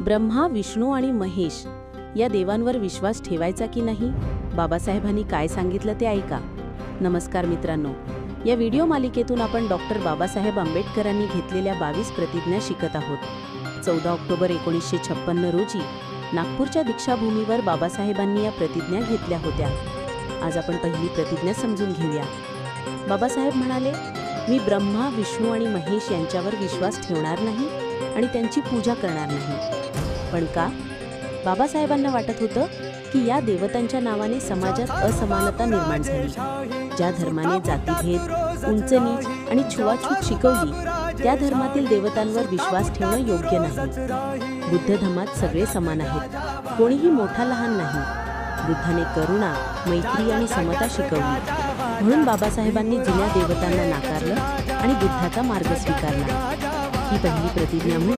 ब्रह्मा, विष्णू आणि महेश या देवांवर विश्वास ठेवायचा की नाही? बाबासाहेबांनी काय सांगितलं ते ऐका. नमस्कार मित्रांनो, या व्हिडिओ मालिकेतून आपण डॉक्टर बाबासाहेब आंबेडकरांनी घेतलेल्या 22 प्रतिज्ञा शिकत आहोत. 14 ऑक्टोबर 1956 रोजी नागपूरच्या दीक्षाभूमीवर बाबासाहेबांनी या प्रतिज्ञा घेतल्या होत्या. आज आपण पहिली प्रतिज्ञा समजून घेऊया. बाबासाहेब म्हणाले, मी ब्रह्मा, विष्णू आणि महेश यांच्यावर विश्वास ठेवणार नाही आणि त्यांची पूजा करणार नाही. पण का? बाबासाहेबांना वाटत होतं की या देवतांच्या नावाने समाजात असमानता निर्माण झाली. ज्या धर्माने जातीभेद, उंचनीच आणि छुवाछूत शिकवली त्या धर्मातील देवतांवर विश्वास ठेवणं योग्य नाही. बुद्ध धर्मात सगळे समान आहेत, कोणीही मोठा लहान नाही. बुद्धाने करुणा, मैत्री आणि समता शिकवली. म्हणून बाबासाहेबांनी जुन्या देवतांना नाकारलं आणि बुद्धाचा मार्ग स्वीकारला. ही पहिली प्रतिज्ञा